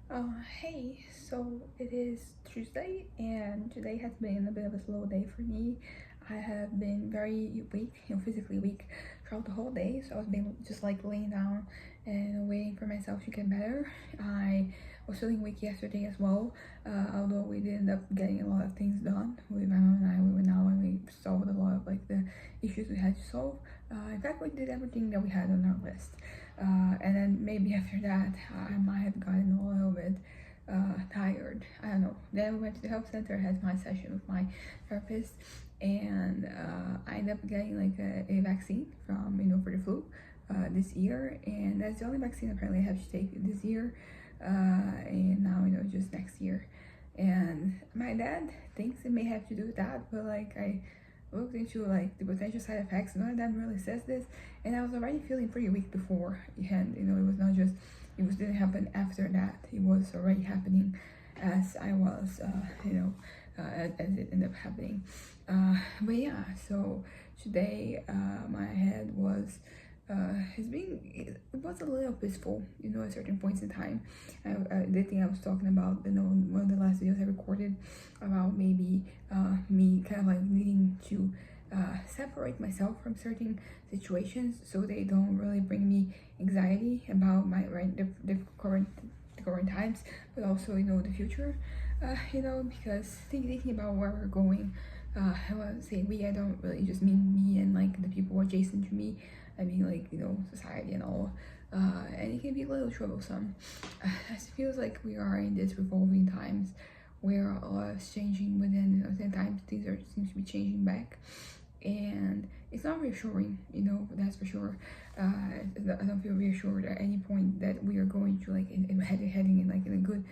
Hey, so it is Tuesday, and today has been a bit of a slow day for me. I have been very weak, physically weak throughout the whole day, so I was been just like laying down and waiting for myself to get better. I was feeling weak yesterday as well, although we did end up getting a lot of things done. With my mom and I, we went out and we solved a lot of like the issues we had to solve. In fact, we did everything that we had on our list. And then maybe after that, I might have gotten a little bit tired. I don't know. Then we went to the health center, had my session with my therapist, and I ended up getting like a vaccine from for the flu this year, and that's the only vaccine apparently I have to take this year, and now just next year. And my dad thinks it may have to do with that, but like I looked into like the potential side effects. None of them really says this, and I was already feeling pretty weak before. And it was not just didn't happen after that. It was already happening as I was, as it ended up happening. But yeah, so today my head was it was a little peaceful, at certain points in time. The thing I was talking about, one of the last videos I recorded about maybe me kind of like needing to separate myself from certain situations so they don't really bring me anxiety about the current times, but also the future. Because thinking about where we're going. I want to say we. I don't really just mean me and like the people adjacent to me. I mean like society and all. And it can be a little troublesome. It feels like we are in this revolving times where a lot is changing within. Sometimes things are seems to be changing back, and it's not reassuring. That's for sure. I don't feel reassured at any point that we are going to like heading in like in a good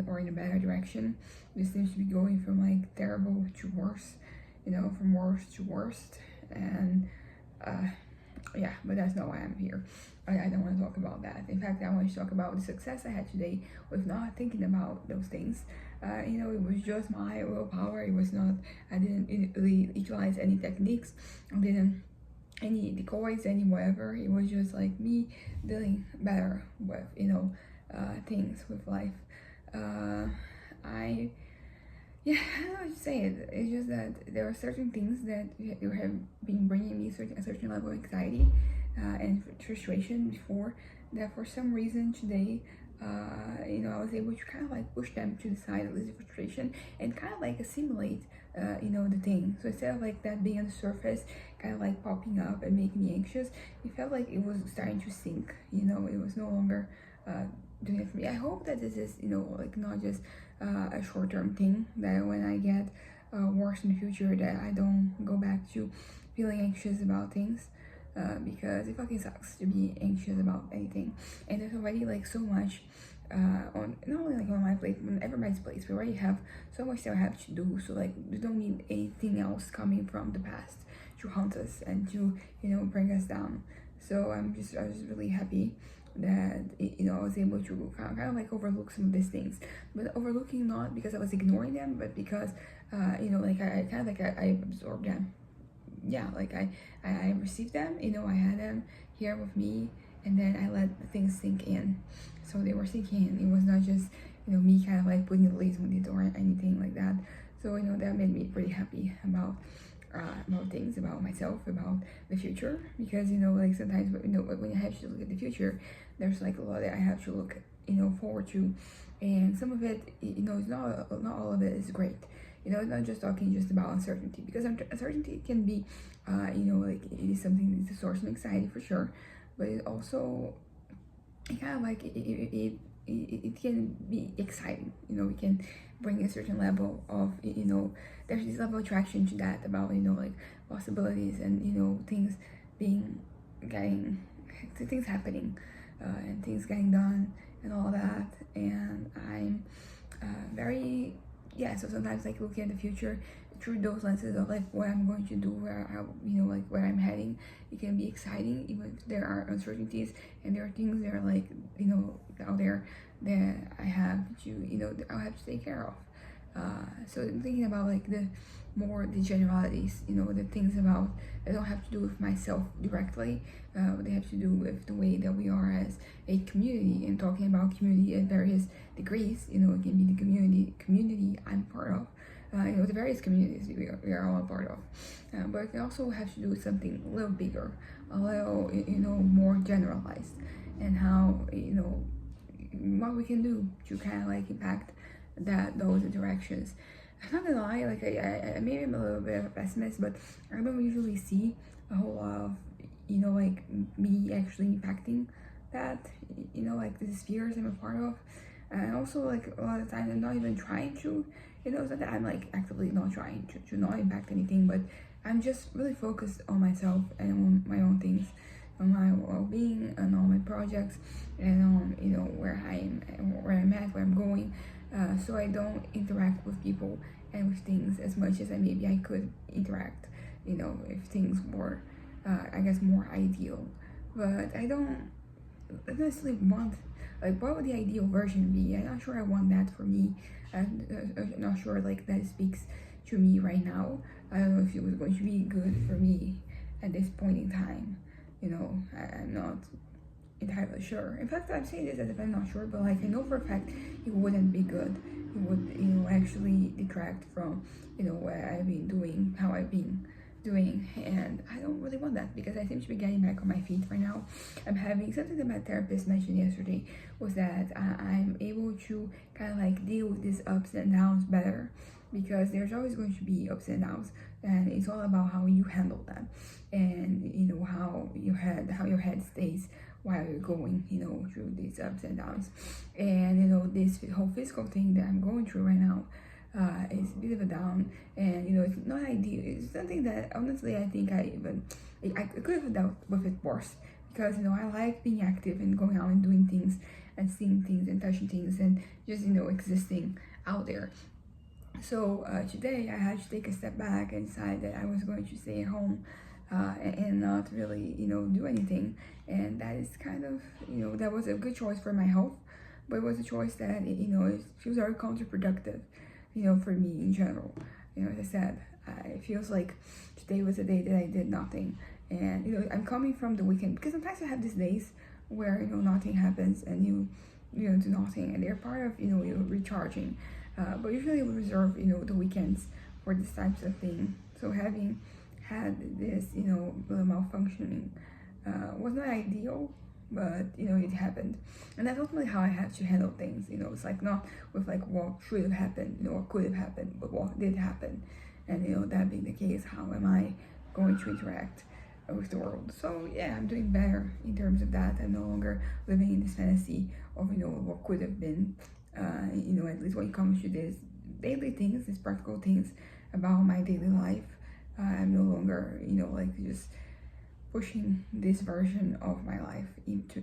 or in a better direction. This seems to be going from like terrible to worse, from worst to worst, and uh, yeah, but that's not why I'm here. I don't want to talk about that. In fact, I want to talk about the success I had today with not thinking about those things. It was just my willpower. It was not, I didn't really utilize any techniques. I didn't any decoys, any whatever. It was just like me dealing better with, things with life. Uh, I yeah, I don't know what to say. It's just that there are certain things that you have been bringing me a certain level of anxiety and frustration before that for some reason today, I was able to kind of like push them to the side, of this frustration, and kind of like assimilate, the thing. So instead of like that being on the surface, kind of like popping up and making me anxious, it felt like it was starting to sink. It was no longer doing it for me. I hope that this is, like not just a short-term thing, that when I get worse in the future that I don't go back to feeling anxious about things, because it fucking sucks to be anxious about anything, and there's already like so much on not only like on my plate but on everybody's plate. We already have so much that I have to do, so like we don't need anything else coming from the past to haunt us and to bring us down. So I was just really happy that I was able to kind of like overlook some of these things, but overlooking not because I was ignoring them, but because like I kind of like I absorbed them. Yeah, like I received them. I had them here with me, and then I let the things sink in. So they were sinking in. It was not just me kind of like putting the leaves on it or anything like that. So that made me pretty happy about things, about myself, about the future, because like sometimes when I have to look at the future, there's like a lot that I have to look forward to, and some of it is not all of it is great. It's not just talking just about uncertainty, because uncertainty can be like it is something that's a source of anxiety for sure, but it also it kind of like it can be exciting. It can bring a certain level of there's this level of attraction to that, about like possibilities and things being getting things happening, and things getting done and all that. And I'm very yeah, so sometimes like looking at the future through those lenses of like what I'm going to do, where how like where I'm heading, it can be exciting even if there are uncertainties, and there are things that are like out there that I have to that I'll have to take care of. So I'm thinking about like the generalities, the things about that don't have to do with myself directly, they have to do with the way that we are as a community, and talking about community at various degrees. It can be the community I'm part of, the various communities we are all a part of, but it can also have to do with something a little bigger, a little more generalized, and how what we can do to kind of like impact those directions. I'm not gonna lie, like I maybe I'm a little bit of a pessimist, but I don't usually see a whole lot of like me actually impacting that, like the spheres I'm a part of. And also, like, a lot of times I'm not even trying to, so that I'm like actively not trying to not impact anything, but I'm just really focused on myself and on my own things, on my well-being and on my projects, and on where I'm at, where I'm going, so I don't interact with people and with things as much as maybe I could interact, if things were, I guess, more ideal. But I don't necessarily want, like, what would the ideal version be? I'm not sure I want that for me. I'm not sure like that speaks to me right now. I don't know if it was going to be good for me at this point in time. I'm not entirely sure. In fact, I'm saying this as if I'm not sure, but like I know for a fact it wouldn't be good. It would, actually detract from, what I've been doing, how I've been doing, and I don't really want that because I seem to be getting back on my feet right now. I'm having something that my therapist mentioned yesterday was that I'm able to kind of like deal with these ups and downs better, because there's always going to be ups and downs, and it's all about how you handle them, and how your head stays while you're going through these ups and downs. And this whole physical thing that I'm going through right now is a bit of a down, and it's not ideal. It's something that honestly I think I could have dealt with it worse, because I like being active and going out and doing things and seeing things and touching things and just existing out there. So today I had to take a step back and decide that I was going to stay at home and not really do anything, and that is kind of that was a good choice for my health, but it was a choice that it feels very counterproductive for me in general. As I said, it feels like today was a day that I did nothing, and I'm coming from the weekend, because sometimes I have these days where nothing happens and you do nothing, and they're part of you recharging, but usually we reserve the weekends for this types of thing. So having had this malfunctioning was not ideal, but it happened, and that's ultimately how I have to handle things. It's like not with like what should have happened or could have happened, but what did happen, and that being the case, how am I going to interact with the world? So yeah, I'm doing better in terms of that. I'm no longer living in this fantasy of what could have been, at least when it comes to this daily things, these practical things about my daily life. I'm no longer like just pushing this version of my life into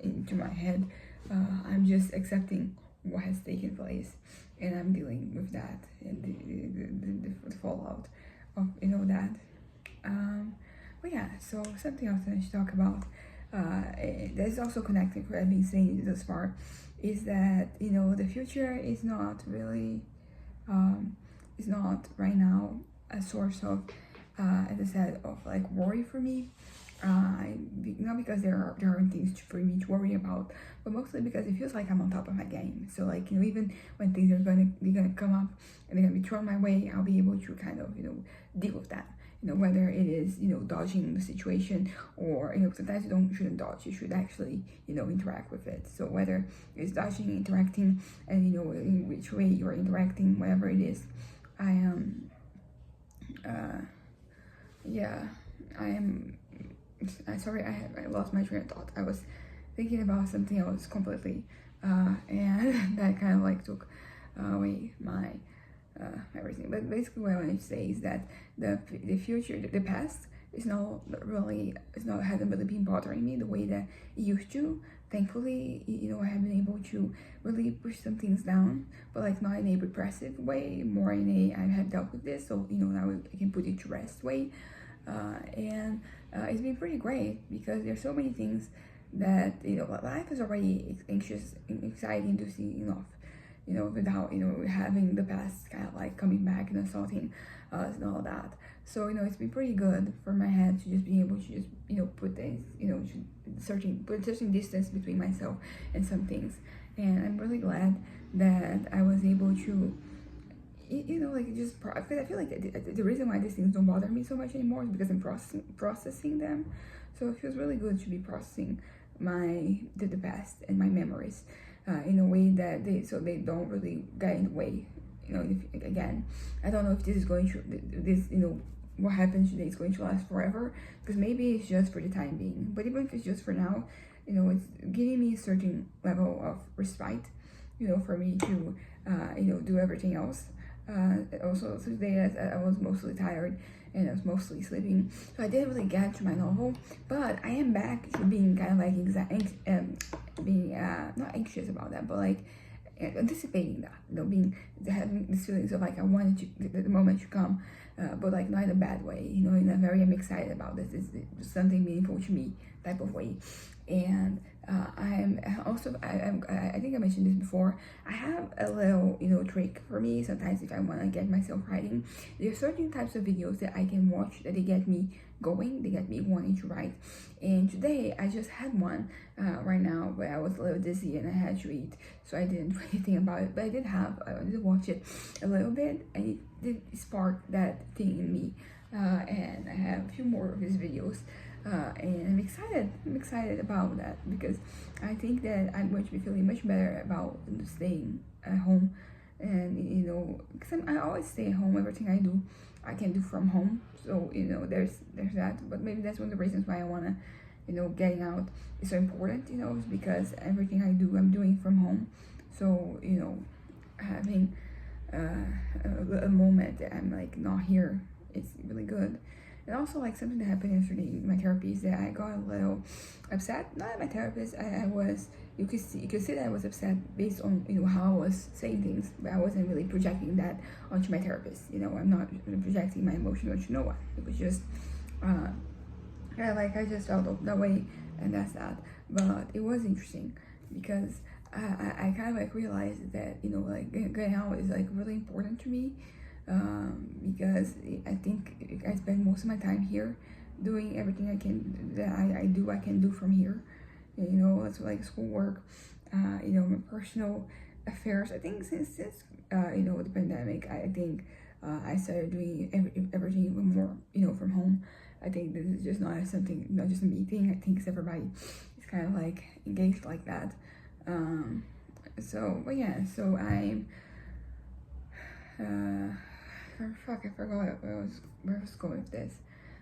into my head. I'm just accepting what has taken place, and I'm dealing with that and the fallout of that. But yeah, so something else I should talk about that's also connected to what I've been saying thus far is that the future is not really is not right now a source of as I said, of like worry for me. Not because there aren't things for me to worry about, but mostly because it feels like I'm on top of my game. So like even when things are gonna come up and they're gonna be thrown my way, I'll be able to kind of deal with that. Whether it is dodging the situation, or sometimes you shouldn't dodge. You should actually interact with it. So whether it's dodging, interacting, and in which way you're interacting, whatever it is, I am. Yeah, I sorry, I lost my train of thought. I was thinking about something else completely, and that kind of like took away my everything. But basically, what I wanted to say is that the future, the past, hasn't really been bothering me the way that it used to. Thankfully, I have been able to really push some things down, but like not in a repressive way, more in a I have dealt with this, so now I can put it to rest way. And it's been pretty great because there's so many things that life is already anxious and exciting to see enough. without, having the past kind of like coming back and assaulting us and all that. So, it's been pretty good for my head to just be able to just, put things, put certain distance between myself and some things. And I'm really glad that I was able to, because I feel like the reason why these things don't bother me so much anymore is because I'm processing them. So it feels really good to be processing the past and my memories in a way that they don't really get in the way. Again, I don't know if this is going to what happens today is going to last forever, because maybe it's just for the time being. But even if it's just for now, it's giving me a certain level of respite, for me to do everything else. Also today I was mostly tired and I was mostly sleeping, so I didn't really get to my novel. But I am back to being kind of like being not anxious about that, but like anticipating that, having these feelings of like I wanted the moment to come, but like not in a bad way, in a very I'm excited about this. It's something meaningful to me type of way. And I'm also I think I mentioned this before. I have a little trick for me sometimes if I want to get myself writing. There are certain types of videos that I can watch that they get me going, they get me wanting to write. And today I just had one right now where I was a little dizzy and I had to eat, so I didn't really think about it. But I did watch it a little bit, and it did spark that thing in me. And I have a few more of his videos. And I'm excited about that, because I think that I'm going to be feeling much better about staying at home. And because I always stay at home. Everything I do I can do from home, so there's that. But maybe that's one of the reasons why I want to getting out is so important, is because everything I do I'm doing from home. So having a moment that I'm like not here, it's really good. And also, like, something that happened yesterday in my therapy is that I got a little upset. Not at my therapist. I was, you could see that I was upset based on how I was saying things, but I wasn't really projecting that onto my therapist. I'm not projecting my emotion onto no one. It was just like I just felt that way, and that's that. But it was interesting because I kind of like realized that like getting out is like really important to me. Because I think I spend most of my time here doing everything I can do from here. That's like schoolwork, my personal affairs. I think since the pandemic, I think I started doing everything even more from home. I think this is just not just a me thing. I think everybody is kind of like engaged like that. So I'm I forgot where I was going with this.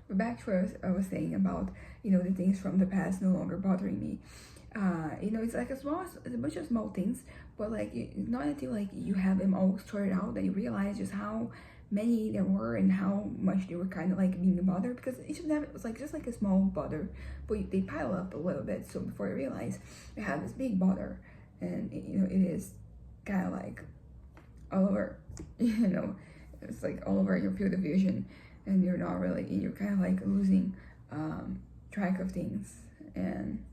But back to what I was saying about the things from the past no longer bothering me. It's like it's a bunch of small things, but like it's not until like you have them all sorted out that you realize just how many there were and how much they were kind of like being a bother, because each of them was like just like a small bother, but they pile up a little bit. So before I realize I have this big bother, and it is kind of like all over, it's like all over your field of vision, and you're kind of like losing track of things. And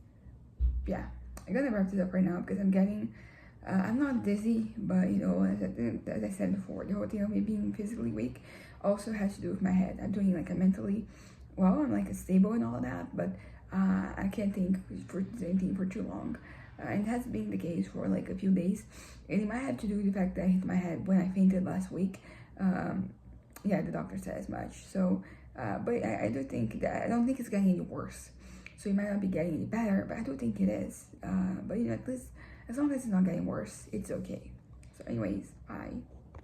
yeah, I'm gonna wrap this up right now because I'm not dizzy, but as I said before, the whole thing of me being physically weak also has to do with my head. I'm doing like a mentally well, I'm like a stable and all of that, but I can't think for anything for too long. And it has been the case for like a few days, and it might have to do with the fact that I hit my head when I fainted last week. Yeah, the doctor said as much. So but I do think that I don't think it's getting any worse, so it might not be getting any better, but I do think it is. But at least as long as it's not getting worse, it's okay. So anyways, bye.